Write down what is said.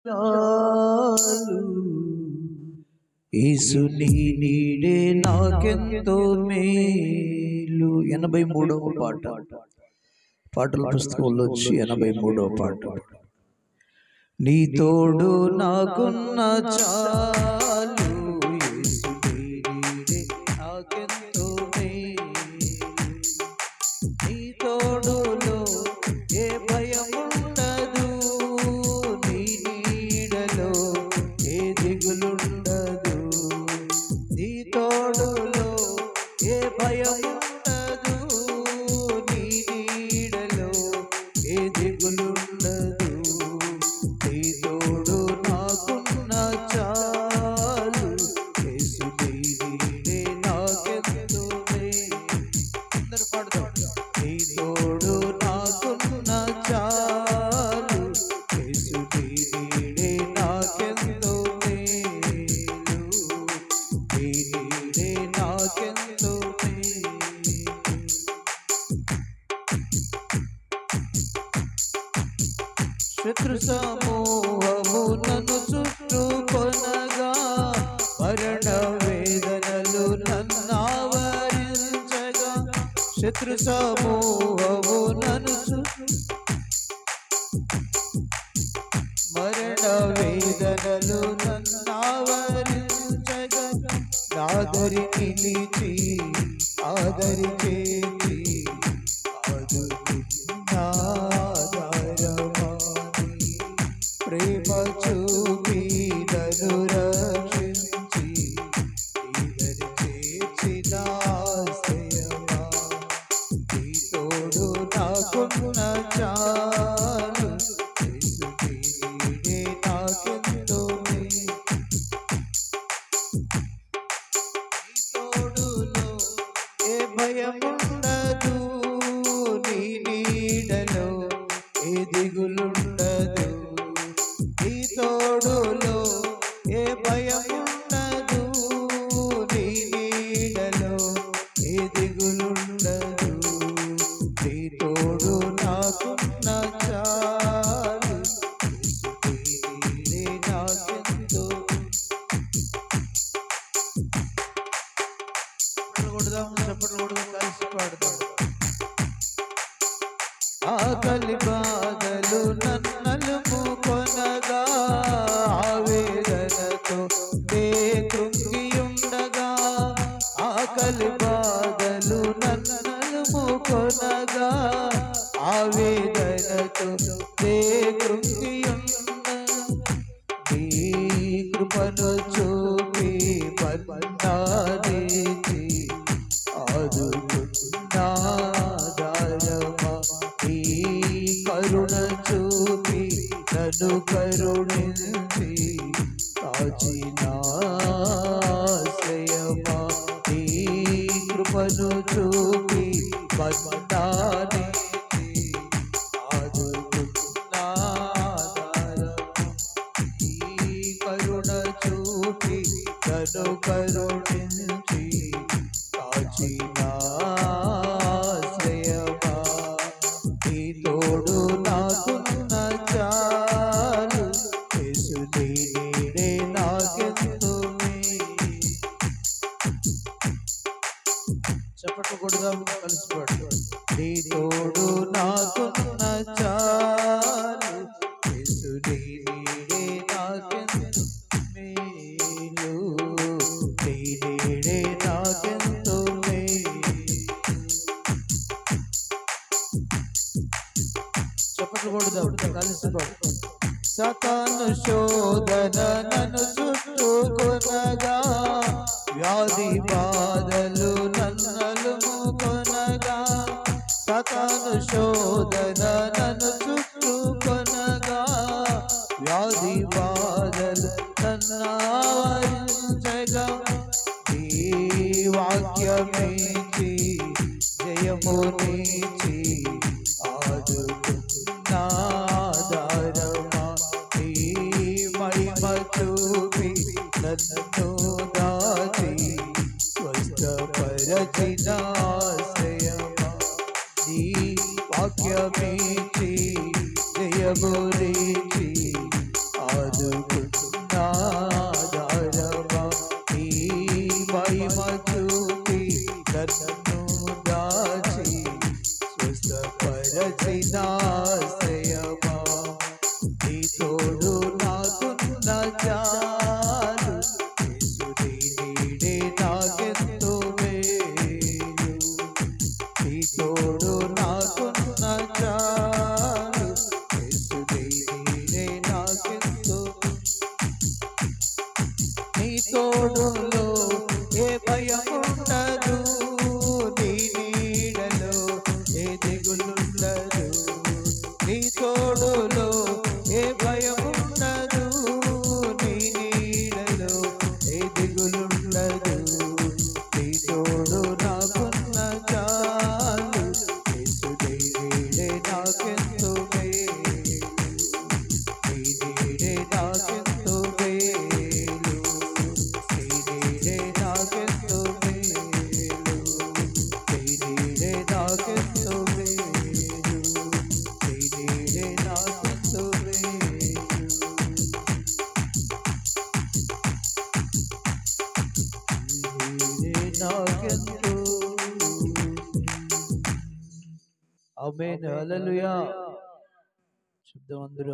చాలు యేసు నీ నీడే నాకెంతో మేలు. 83వ పాట, పాటల పుస్తకంలో వచ్చి 83వ పాట. నీ తోడు నాకున్న చాలు యేసు నీ నీడే నాకెంతో మేలు. నీ తోడులో ఏ భయముండదు, నీ నీడలో ఏ దిగులుండదు. నీ తోడులో ఏ భయముండదు, నీ నీడలో ఏ దిగులుండదు. నీ తోడు నాకున్న చాలు యేసు నీ నీడే నాకెంతో మేలు. అందరూ పాడుతాం. నీ తోడు నాకున్న చాలు యేసు నీ నీడే నాకెంతో మేలు. నీ నీడే నాకెంతో మేలు. శత్రు సమూహము నన్ను చుట్టుకొనగా, మరణ వేదనలు నన్నావరించగా. శత్రు సమూహము నన్ను మరణ వేదనలు నన్నావరించగా. నాదరి నిలిచి ఆదరి చేసి ఆదుకున్నారమాని, ప్రేమ చూపి నన్ను రక్షించి ఇదరి చేర్చిన ఆశ్రయమా. నీ తోడు నాకున్న చాలు యేసు నీ నీడే నాకెంతో మేలు. నీ తోడులో ఏ భయముండదు, నీ నీడలో ఏ దిగులుండదు. నీ తోడులో ఏ భయముండదు, నీ నీడలో ఏ దిగులుండదు. నీ తోడు నాకున్న చాలు యేసు నీ నీడే నాకెంతో. చప్పట్లు కొడదాం, కలిసి పాడదాం. ఆకలి బాధలు నన్నలుము కొనగా, ఆవేదనతో నే కృంగియుండగా. ఆకలి బాధలు నన్నలుము కొనగా, ఆవేదనతో నే కృంగియుండగా. నీ కృపను చూపి మన్నానేచి ఆదుకున్నారమా. నీ కరుణ చూపి నన్ను కరుణించి కాచినాశ్రయమా. నీ కృపను చూపి మన్నానేచి ఆదుకున్నారమా. నీ కరుణ చూపి నన్ను కరుణించి కాచినాశ్రయమా. నీ తోడు నాకున్న చాలు యేసు నీ నీడే నాకెంతో మేలు. చప్పట్లు కొడదాం, కలిసి పాడదాం. నీ తోడు నాకున్న చాలు యేసు నీ నీడే నాకెంతో మేలు. నీ నీడే నాకెంతో మేలు. చప్పట్లు కొడదాం, కలిసి పాడదాం. సాతాను శోధన నన్ను చుట్టుకొనగా, వ్యాధి బాధలు నన్నలుము కొనగా. సాతాను శోధన నన్ను చుట్టుకొనగా, వ్యాధి బాధలు నన్నావరించగా. నీ వాక్యమిచ్చి జయమునిచ్చి ఆదుకున్నారమా. నీ మహిమ చూపి నన్ను దాచి స్వస్థపరచిన ఆశ్రయమా. నీ వాక్యమిచ్చి జయమునిచ్చి ఆదు కాపాడుకున్నారమా నీ మహిమ చూపి నన్ను దాచి స్వస్థపరచిన ఆశ్రయమా నీ తోడు నాకున్న చాలు యేసుని నీడే నాకెంతో మేలు నీ తోడు నాకున్న చాలు యేసుని నీడే నాకెంతో నీ తోడులో ఏ భయం ఉండదు నీ నీడలో ఏ దిగులుండదు నీ తోడులో ఏ భయం ఉండదు నీ నీడలో ఏ దిగులుండదు నీ తోడు నాకున్న చాలు యేసుని నీడే నాకెంతో మేలు నీ నీడే నాకెంతో మేలు నీ నీడే నాకెంతో మేలు నీ నీడే నాకెంతో మేలు నీ నీడే నాకెంతో మేలు నీడే నాకెంతో ఆమేన్ హల్లెలూయా శబ్దం అందరూ